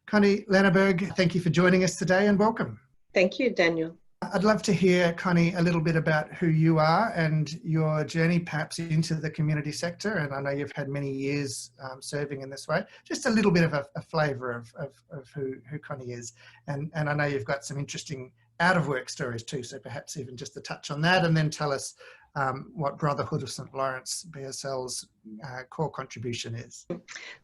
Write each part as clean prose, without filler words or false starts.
Conny Lenneberg, thank you for joining us today and welcome. Thank you, Daniel. I'd love to hear, Conny, a little bit about who you are and your journey perhaps into the community sector. And I know you've had many years serving in this way. Just a little bit of a flavour of who Conny is. And I know you've got some interesting out-of-work stories too, so perhaps even just a touch on that, and then tell us what Brotherhood of St Laurence, BSL's core contribution is.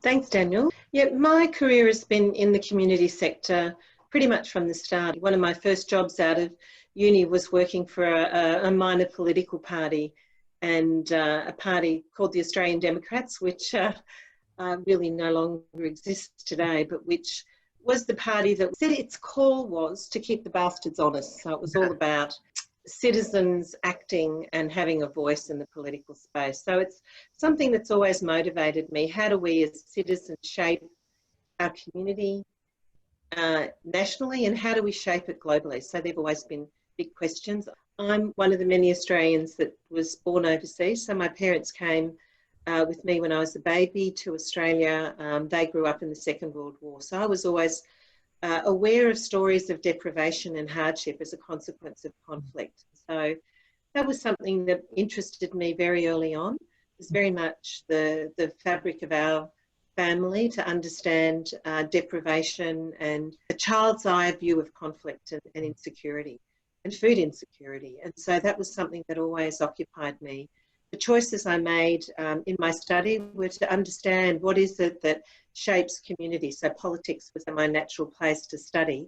Thanks, Daniel. Yeah, my career has been in the community sector pretty much from the start. One of my first jobs out of uni was working for a minor political party, and a party called the Australian Democrats, which really no longer exists today, but which was the party that said its call was to keep the bastards honest. So it was all about citizens acting and having a voice in the political space. So it's something that's always motivated me. How do we as citizens shape our community nationally, and how do we shape it globally? So they've always been big questions. I'm one of the many Australians that was born overseas. So my parents came with me when I was a baby to Australia. They grew up in the Second World War. So I was always aware of stories of deprivation and hardship as a consequence of conflict. So that was something that interested me very early on. It was very much the fabric of our family to understand deprivation and a child's eye view of conflict and insecurity and food insecurity. And so that was something that always occupied me. The choices I made in my study were to understand what is it that shapes community. So politics was my natural place to study,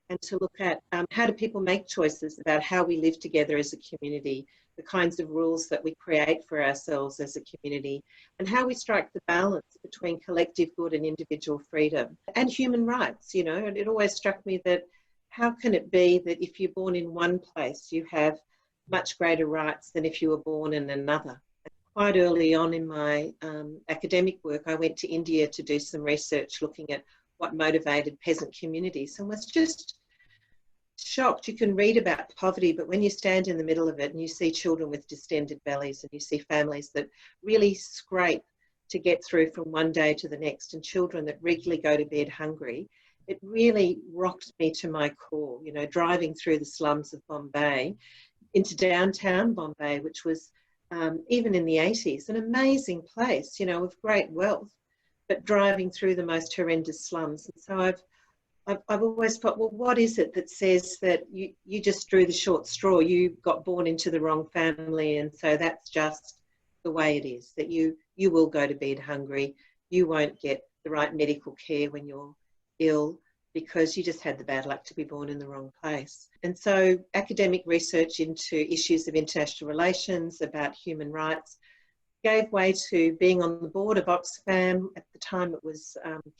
and to look at how do people make choices about how we live together as a community, the kinds of rules that we create for ourselves as a community, and how we strike the balance between collective good and individual freedom and human rights. You know, and it always struck me that how can it be that if you're born in one place, you have much greater rights than if you were born in another? Quite early on in my academic work, I went to India to do some research looking at what motivated peasant communities, and was just shocked. You can read about poverty, but when you stand in the middle of it and you see children with distended bellies, and you see families that really scrape to get through from one day to the next, and children that regularly go to bed hungry, it really rocked me to my core. You know, driving through the slums of Bombay into downtown Bombay, which was even in the 80s, an amazing place, you know, of great wealth, but driving through the most horrendous slums. And so I've always thought, well, what is it that says that you just drew the short straw, you got born into the wrong family, and so that's just the way it is, that you will go to bed hungry, you won't get the right medical care when you're ill, because you just had the bad luck to be born in the wrong place. And so academic research into issues of international relations, about human rights, gave way to being on the board of Oxfam. At the time it was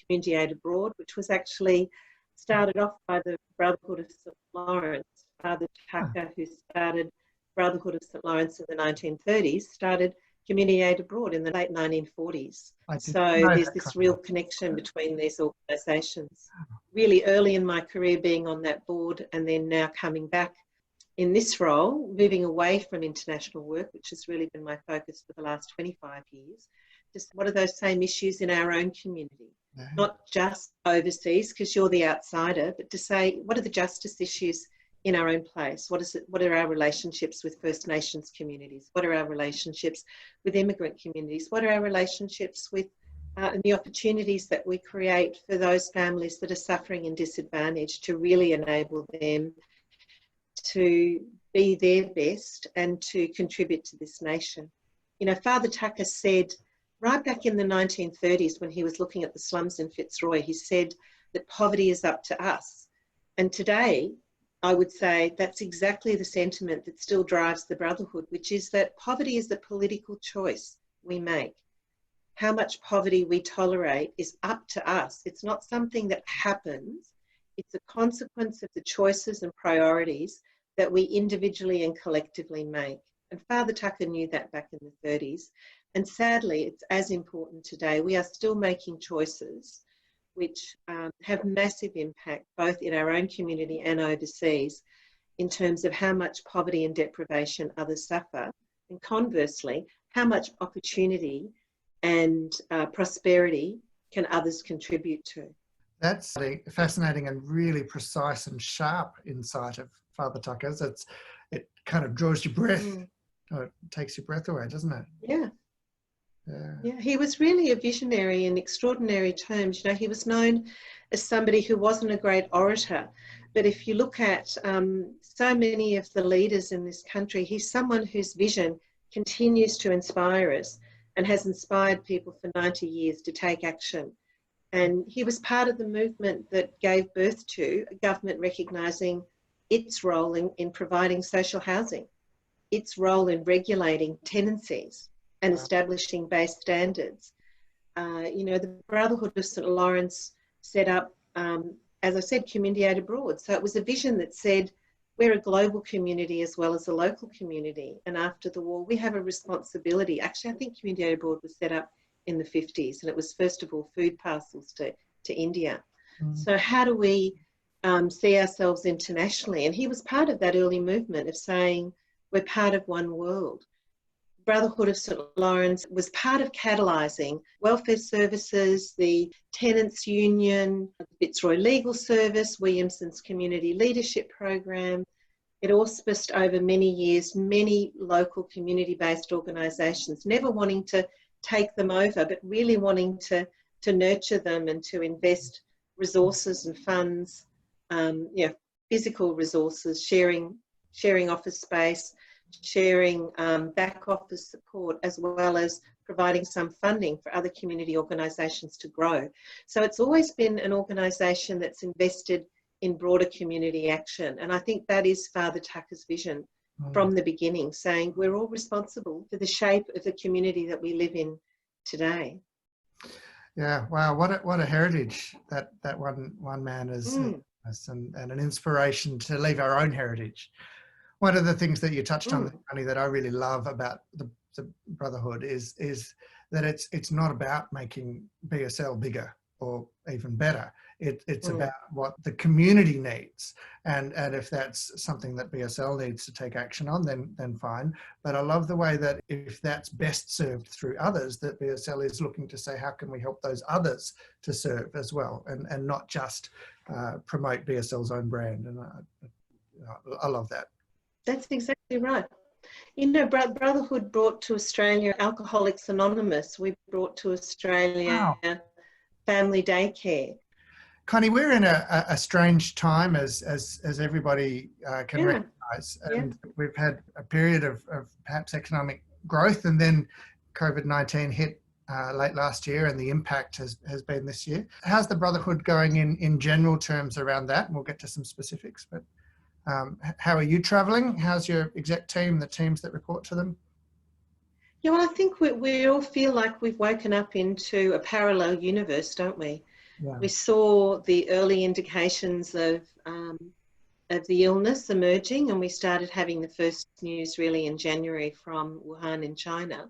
Community Aid Abroad, which was actually started off by the Brotherhood of St Laurence. Father Tucker, who started Brotherhood of St Laurence in the 1930s, started Community Aid Abroad in the late 1940s. So there's this real connection between these organisations. Really early in my career being on that board, and then now coming back in this role, moving away from international work, which has really been my focus for the last 25 years. Just what are those same issues in our own community? Not just overseas, because you're the outsider, but to say, what are the justice issues in our own place? What are our relationships with First Nations communities? What are our relationships with immigrant communities? What are our relationships with and the opportunities that we create for those families that are suffering and disadvantaged, to really enable them to be their best and to contribute to this nation? You know, Father Tucker said right back in the 1930s, when he was looking at the slums in Fitzroy, he said that poverty is up to us. And today, I would say that's exactly the sentiment that still drives the Brotherhood, which is that poverty is the political choice we make. How much poverty we tolerate is up to us. It's not something that happens. It's a consequence of the choices and priorities that we individually and collectively make. And Father Tucker knew that back in the 30s. And sadly, it's as important today. We are still making choices which have massive impact both in our own community and overseas in terms of how much poverty and deprivation others suffer, and conversely, how much opportunity and prosperity can others contribute to. That's a fascinating and really precise and sharp insight of Father Tucker's. It kind of draws your breath, or it takes your breath away, doesn't it? Yeah. Yeah. Yeah, he was really a visionary in extraordinary terms. You know, he was known as somebody who wasn't a great orator, but if you look at so many of the leaders in this country, he's someone whose vision continues to inspire us and has inspired people for 90 years to take action. And he was part of the movement that gave birth to a government recognising its role in providing social housing, its role in regulating tenancies and establishing base standards. You know, the Brotherhood of St Laurence set up, as I said, community aid abroad. So it was a vision that said, we're a global community as well as a local community. And after the war, we have a responsibility. Actually, I think community aid abroad was set up in the 50s, and it was first of all food parcels to India. So how do we see ourselves internationally? And he was part of that early movement of saying, we're part of one world. Brotherhood of St Laurence was part of catalysing welfare services, the Tenants Union, the Fitzroy Legal Service, Williamson's Community Leadership Program. It auspiced over many years many local community-based organisations, never wanting to take them over, but really wanting to nurture them and to invest resources and funds, physical resources, sharing office space, sharing back office support, as well as providing some funding for other community organisations to grow. So it's always been an organisation that's invested in broader community action. And I think that is Father Tucker's vision from the beginning, saying we're all responsible for the shape of the community that we live in today. Yeah, wow, what a heritage that one man is, and an inspiration to leave our own heritage. One of the things that you touched on, Conny, that I really love about the Brotherhood is that it's not about making BSL bigger or even better. It's about what the community needs, and if that's something that BSL needs to take action on, then fine. But I love the way that if that's best served through others, that BSL is looking to say, how can we help those others to serve as well, and not just promote BSL's own brand. And I love that. That's exactly right. You know, Brotherhood brought to Australia Alcoholics Anonymous. We brought to Australia family daycare. Conny, we're in a strange time, as everybody can recognise, and we've had a period of perhaps economic growth, and then COVID-19 hit late last year, and the impact has been this year. How's the Brotherhood going in general terms around that? And we'll get to some specifics, but how are you travelling? How's your exec team, the teams that report to them? Yeah, well, I think we all feel like we've woken up into a parallel universe, don't we? Yeah. We saw the early indications of the illness emerging, and we started having the first news really in January from Wuhan in China.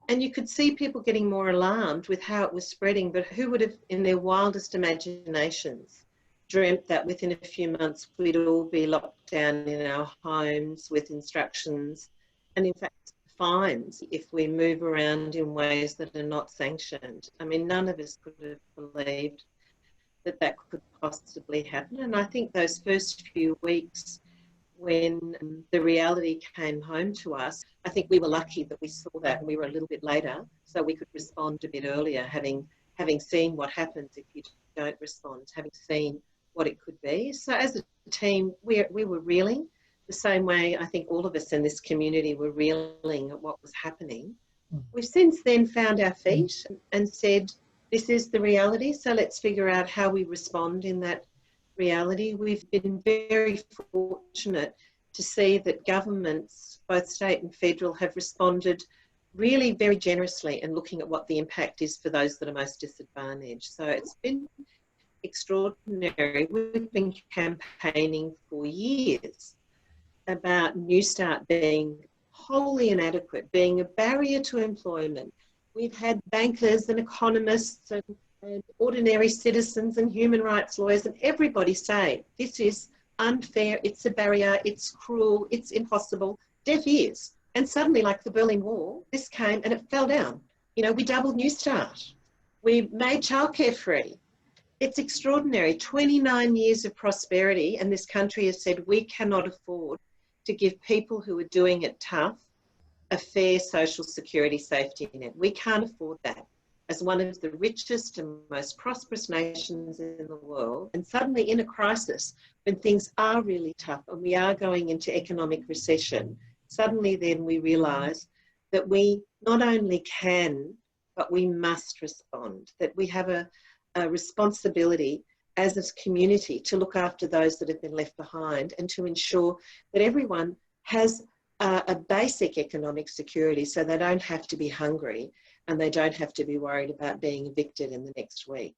And you could see people getting more alarmed with how it was spreading, but who would have, in their wildest imaginations, dreamt that within a few months we'd all be locked down in our homes with instructions and, in fact, fines if we move around in ways that are not sanctioned. I mean, none of us could have believed that could possibly happen. And I think those first few weeks when the reality came home to us, I think we were lucky that we saw that and we were a little bit later, so we could respond a bit earlier, having seen what happens if you don't respond, having seen what it could be. So as a team, we were reeling the same way I think all of us in this community were reeling at what was happening. We've since then found our feet and said, this is the reality, so let's figure out how we respond in that reality. We've been very fortunate to see that governments, both state and federal, have responded really very generously in looking at what the impact is for those that are most disadvantaged. So it's been extraordinary. We've been campaigning for years about New Start being wholly inadequate, being a barrier to employment. We've had bankers and economists and ordinary citizens and human rights lawyers and everybody say, this is unfair, it's a barrier, it's cruel, it's impossible, deaf ears. And suddenly, like the Berlin Wall, this came and it fell down. You know, we doubled New Start. We made childcare free. It's extraordinary. 29 years of prosperity, and this country has said we cannot afford to give people who are doing it tough a fair social security safety net. We can't afford that as one of the richest and most prosperous nations in the world. And suddenly in a crisis, when things are really tough and we are going into economic recession, suddenly then we realise that we not only can, but we must respond, that we have a responsibility as a community to look after those that have been left behind and to ensure that everyone has a basic economic security so they don't have to be hungry and they don't have to be worried about being evicted in the next week.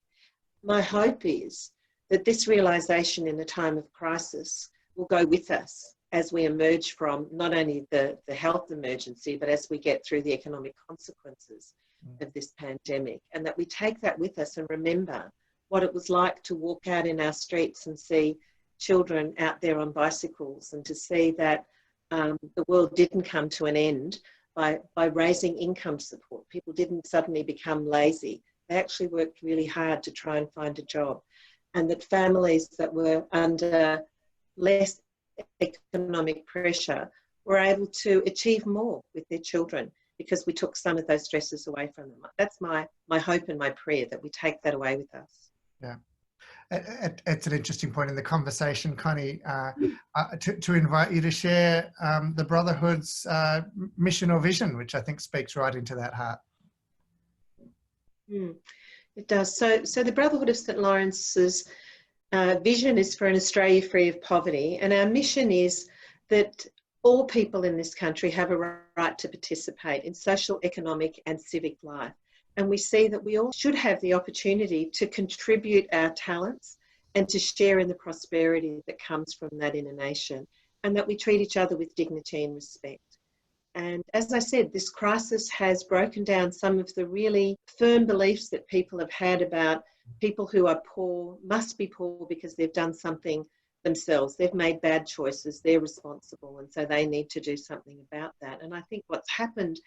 My hope is that this realisation in a time of crisis will go with us as we emerge from not only the health emergency, but as we get through the economic consequences of this pandemic, and that we take that with us and remember what it was like to walk out in our streets and see children out there on bicycles, and to see that the world didn't come to an end by raising income support. People didn't suddenly become lazy. They actually worked really hard to try and find a job, and that families that were under less economic pressure were able to achieve more with their children because we took some of those stresses away from them. That's my hope and my prayer, that we take that away with us. Yeah. It's an interesting point in the conversation, Conny, to invite you to share the Brotherhood's mission or vision, which I think speaks right into that heart. It does. So the Brotherhood of St Laurence's vision is for an Australia free of poverty, and our mission is that all people in this country have a right to participate in social, economic and civic life. And we see that we all should have the opportunity to contribute our talents and to share in the prosperity that comes from that in a nation, and that we treat each other with dignity and respect. And as I said, this crisis has broken down some of the really firm beliefs that people have had about people who are poor must be poor because they've done something themselves. They've made bad choices, they're responsible, and so they need to do something about that. And I think what's happened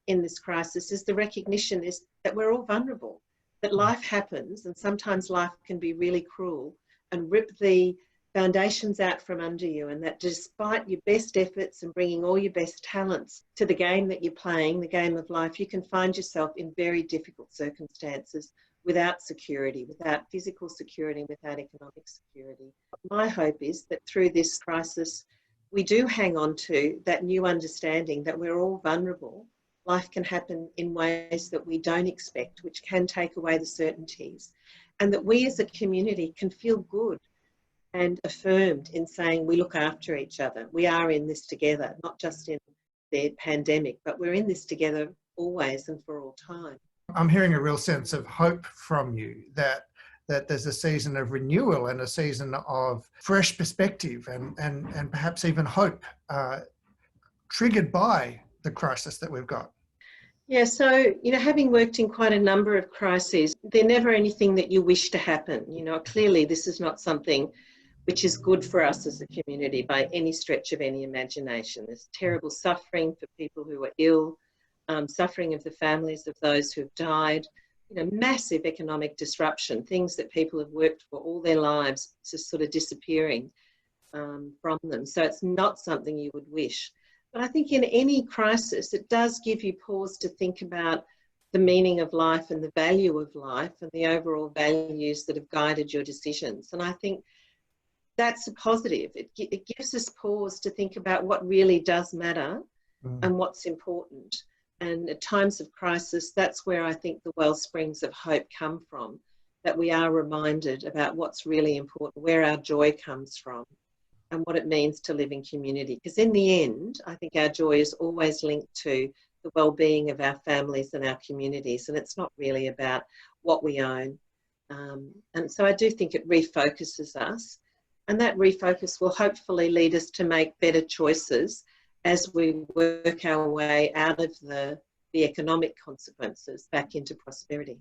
in this crisis is the recognition is that we're all vulnerable, that life happens, and sometimes life can be really cruel and rip the foundations out from under you, and that despite your best efforts and bringing all your best talents to the game that you're playing, the game of life, you can find yourself in very difficult circumstances without security, without physical security, without economic security. My hope is that through this crisis, we do hang on to that new understanding that we're all vulnerable. Life can happen in ways that we don't expect, which can take away the certainties, and that we as a community can feel good and affirmed in saying we look after each other. We are in this together, not just in the pandemic, but we're in this together always and for all time. I'm hearing a real sense of hope from you, that there's a season of renewal and a season of fresh perspective and perhaps even hope triggered by the crisis that we've got. Yeah, so, having worked in quite a number of crises, they're never anything that you wish to happen. Clearly this is not something which is good for us as a community by any stretch of any imagination. There's terrible suffering for people who are ill, suffering of the families of those who have died, massive economic disruption, things that people have worked for all their lives just sort of disappearing from them. So it's not something you would wish. But I think in any crisis, it does give you pause to think about the meaning of life and the value of life and the overall values that have guided your decisions. And I think that's a positive. It gives us pause to think about what really does matter and what's important. And at times of crisis, that's where I think the wellsprings of hope come from, that we are reminded about what's really important, where our joy comes from and what it means to live in community. Because in the end, I think our joy is always linked to the well-being of our families and our communities, and it's not really about what we own. And so I do think it refocuses us, and that refocus will hopefully lead us to make better choices as we work our way out of the economic consequences back into prosperity.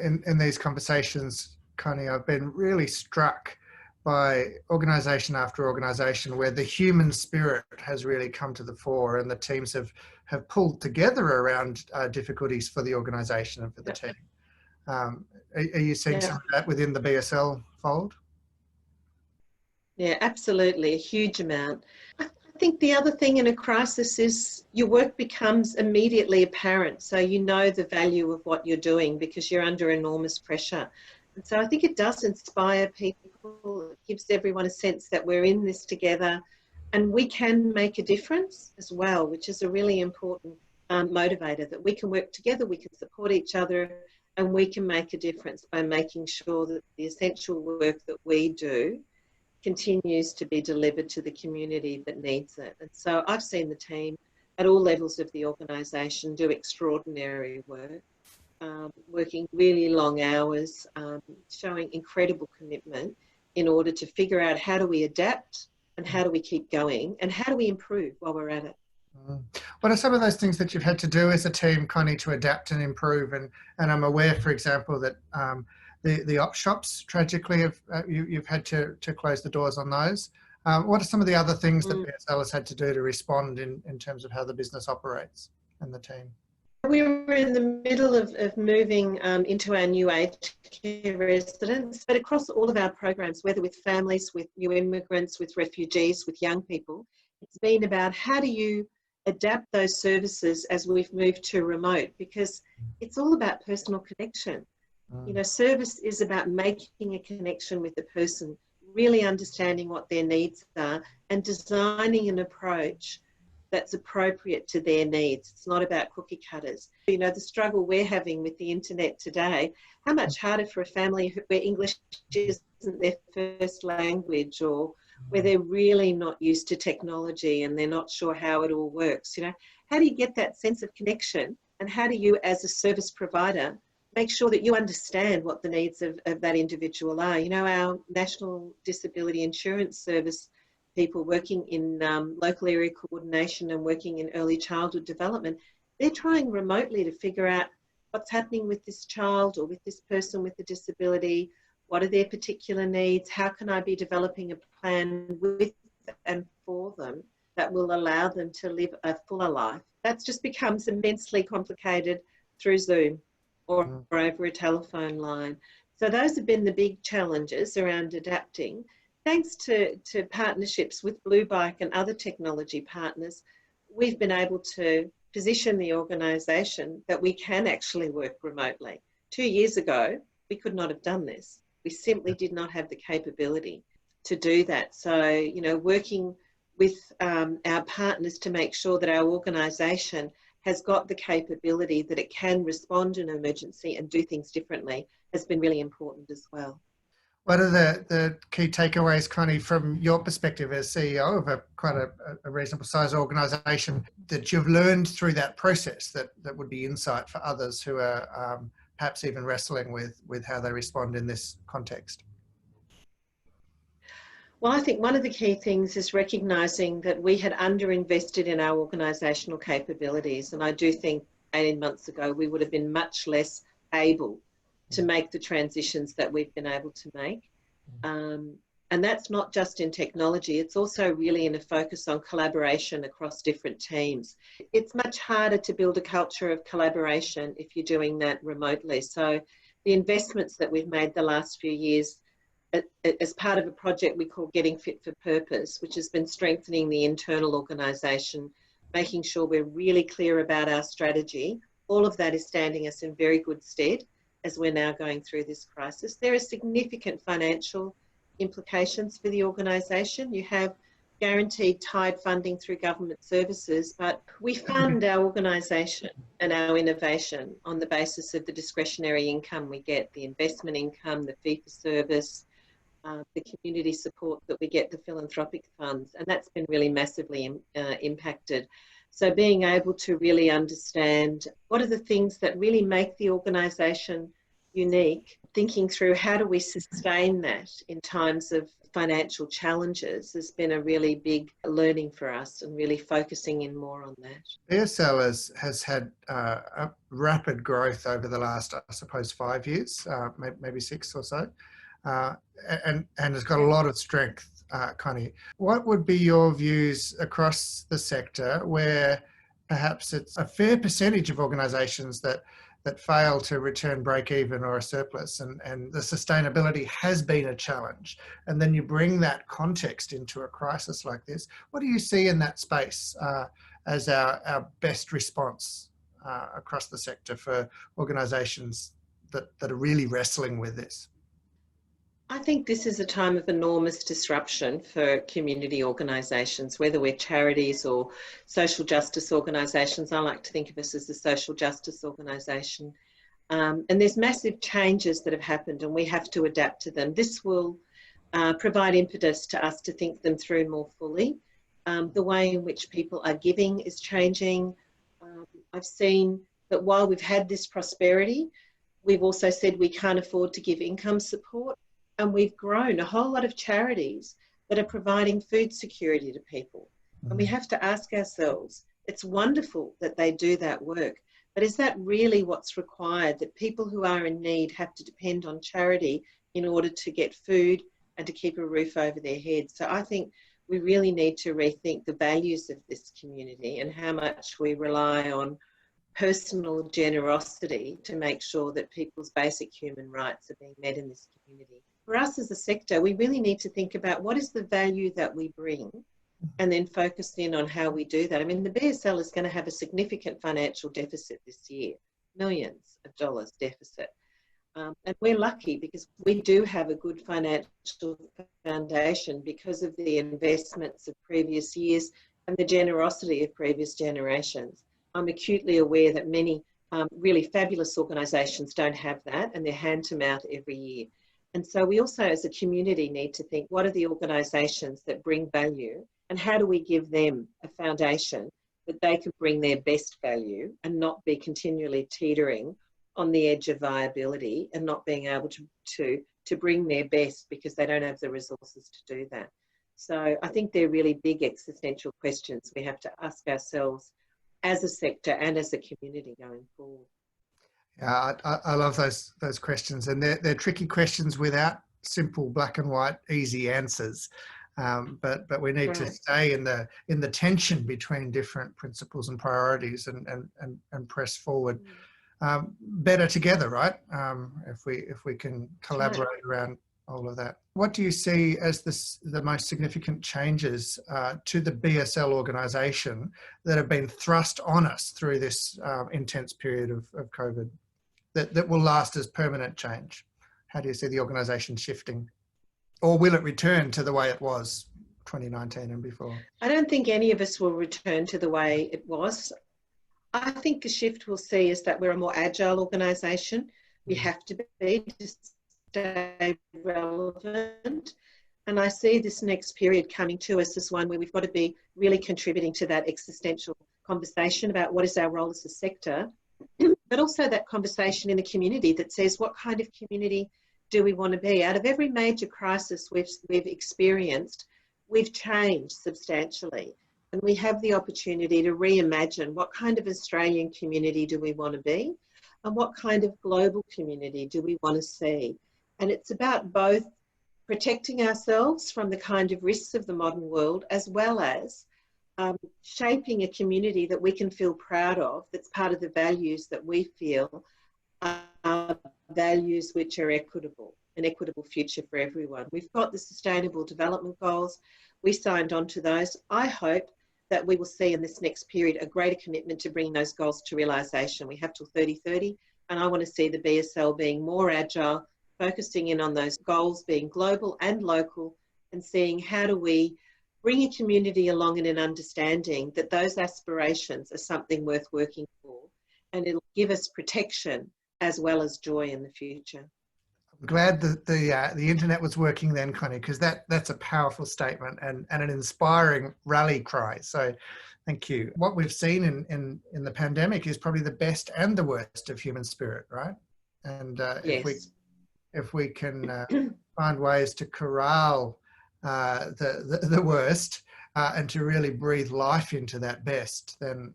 In these conversations, Conny, I've been really struck by organisation after organisation where the human spirit has really come to the fore, and the teams have pulled together around difficulties for the organisation and for the team. Are you seeing some of that within the BSL fold? Yeah, absolutely, a huge amount. I think the other thing in a crisis is your work becomes immediately apparent. So you know the value of what you're doing because you're under enormous pressure. And so I think it does inspire people. It gives everyone a sense that we're in this together and we can make a difference as well, which is a really important motivator, that we can work together, we can support each other, and we can make a difference by making sure that the essential work that we do continues to be delivered to the community that needs it. And so I've seen the team at all levels of the organisation do extraordinary work, working really long hours, showing incredible commitment in order to figure out how do we adapt and how do we keep going and how do we improve while we're at it. What are some of those things that you've had to do as a team, Conny, to adapt and improve? And I'm aware, for example, that the op shops tragically you've had to close the doors on those. What are some of the other things that BSL has had to do to respond in terms of how the business operates and the team? We were in the middle of moving into our new aged care residence, but across all of our programs, whether with families, with new immigrants, with refugees, with young people, it's been about how do you adapt those services as we've moved to remote, because it's all about personal connection. You know, service is about making a connection with the person, really understanding what their needs are and designing an approach that's appropriate to their needs. It's not about cookie cutters. You know, the struggle we're having with the internet today, how much harder for a family where English isn't their first language, or where they're really not used to technology and they're not sure how it all works. You know, how do you get that sense of connection, and how do you as a service provider make sure that you understand what the needs of that individual are? You know, our National Disability Insurance Service people working in local area coordination and working in early childhood development, they're trying remotely to figure out what's happening with this child or with this person with a disability. What are their particular needs? How can I be developing a plan with and for them that will allow them to live a fuller life? That just becomes immensely complicated through Zoom or over a telephone line. So those have been the big challenges around adapting. Thanks to partnerships with Blue Bike and other technology partners, we've been able to position the organisation that we can actually work remotely. 2 years ago, we could not have done this. We simply did not have the capability to do that. So, you know, working with our partners to make sure that our organisation has got the capability that it can respond in an emergency and do things differently has been really important as well. What are the key takeaways, Conny, from your perspective as CEO of quite a reasonable sized organisation that you've learned through that process that would be insight for others who are perhaps even wrestling with how they respond in this context? Well, I think one of the key things is recognising that we had underinvested in our organisational capabilities, and I do think 18 months ago we would have been much less able to make the transitions that we've been able to make. And that's not just in technology, it's also really in a focus on collaboration across different teams. It's much harder to build a culture of collaboration if you're doing that remotely. So the investments that we've made the last few years as part of a project we call Getting Fit for Purpose, which has been strengthening the internal organisation, making sure we're really clear about our strategy. All of that is standing us in very good stead as we're now going through this crisis. There are significant financial implications for the organisation. You have guaranteed tied funding through government services, but we fund our organisation and our innovation on the basis of the discretionary income we get, the investment income, the fee for service, the community support that we get, the philanthropic funds, and that's been really massively impacted. So being able to really understand what are the things that really make the organisation unique, thinking through how do we sustain that in times of financial challenges has been a really big learning for us, and really focusing in more on that. BSL has had a rapid growth over the last, I suppose, 5 years, maybe 6 or so, and has got a lot of strength. Conny, what would be your views across the sector where perhaps it's a fair percentage of organisations that that fail to return break even or a surplus, and the sustainability has been a challenge. And then you bring that context into a crisis like this. What do you see in that space as our best response across the sector for organisations that are really wrestling with this? I think this is a time of enormous disruption for community organisations, whether we're charities or social justice organisations. I like to think of us as a social justice organisation. And there's massive changes that have happened and we have to adapt to them. This will provide impetus to us to think them through more fully. The way in which people are giving is changing. I've seen that while we've had this prosperity, we've also said we can't afford to give income support. And we've grown a whole lot of charities that are providing food security to people. And we have to ask ourselves, it's wonderful that they do that work, but is that really what's required, that people who are in need have to depend on charity in order to get food and to keep a roof over their heads? So I think we really need to rethink the values of this community and how much we rely on personal generosity to make sure that people's basic human rights are being met in this community. For us as a sector, we really need to think about what is the value that we bring and then focus in on how we do that. I mean, the BSL is going to have a significant financial deficit this year, millions of dollars deficit. And we're lucky because we do have a good financial foundation because of the investments of previous years and the generosity of previous generations. I'm acutely aware that many really fabulous organisations don't have that and they're hand to mouth every year. And so we also as a community need to think, what are the organisations that bring value and how do we give them a foundation that they can bring their best value and not be continually teetering on the edge of viability and not being able to bring their best because they don't have the resources to do that. So I think they're really big existential questions we have to ask ourselves as a sector and as a community going forward. Yeah, I love those questions, and they're tricky questions without simple black and white easy answers. But we need to stay in the tension between different principles and priorities and press forward better together, right? If we can collaborate around all of that. What do you see as the most significant changes to the BSL organisation that have been thrust on us through this intense period of COVID that will last as permanent change? How do you see the organisation shifting? Or will it return to the way it was 2019 and before? I don't think any of us will return to the way it was. I think the shift we'll see is that we're a more agile organisation. We have to be to stay relevant. And I see this next period coming to us as one where we've got to be really contributing to that existential conversation about what is our role as a sector, but also that conversation in the community that says, what kind of community do we want to be? Out of every major crisis we've experienced, we've changed substantially. And we have the opportunity to reimagine what kind of Australian community do we want to be and what kind of global community do we want to see. And it's about both protecting ourselves from the kind of risks of the modern world as well as shaping a community that we can feel proud of, that's part of the values that we feel are values which are equitable, an equitable future for everyone. We've got the Sustainable Development Goals. We signed on to those. I hope that we will see in this next period a greater commitment to bringing those goals to realisation. We have till 2030, and I want to see the BSL being more agile, focusing in on those goals being global and local, and seeing how do we bring a community along in an understanding that those aspirations are something worth working for, and it'll give us protection as well as joy in the future. I'm glad that the internet was working then, Conny, because that's a powerful statement and an inspiring rally cry. So thank you. What we've seen in the pandemic is probably the best and the worst of human spirit, right? And yes. if we can find ways to corral the worst and to really breathe life into that best, then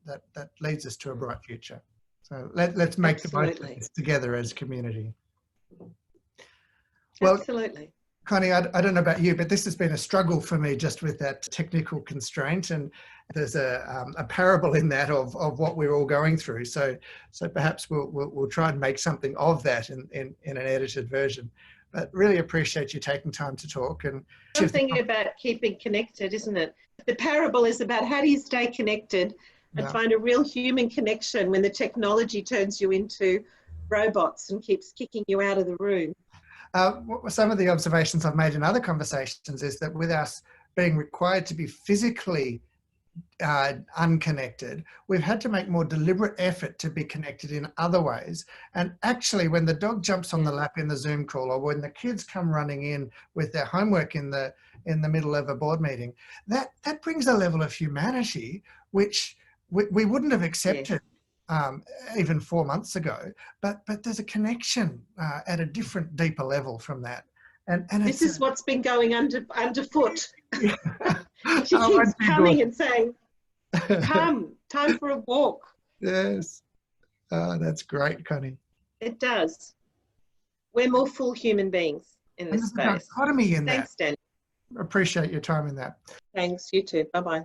that leads us to a bright future. So let's make the most of this together as a community. Well, absolutely. Connie, I don't know about you, but this has been a struggle for me just with that technical constraint. And there's a parable in that of what we're all going through. So perhaps we'll try and make something of that in an edited version. But really appreciate you taking time to talk. And something about keeping connected, isn't it? The parable is about how do you stay connected and find a real human connection when the technology turns you into robots and keeps kicking you out of the room. Some of the observations I've made in other conversations is that with us being required to be physically unconnected, we've had to make more deliberate effort to be connected in other ways. And actually, when the dog jumps on the lap in the Zoom call, or when the kids come running in with their homework in the middle of a board meeting, that brings a level of humanity which we wouldn't have accepted even 4 months ago. But there's a connection at a different, deeper level from that. And this is what's been going underfoot. She keeps coming and saying, come, time for a walk. Yes. Oh, that's great, Connie. It does. We're more full human beings in this space. There's a dichotomy in that. Thanks, Dan. Appreciate your time in that. Thanks, you too. Bye-bye.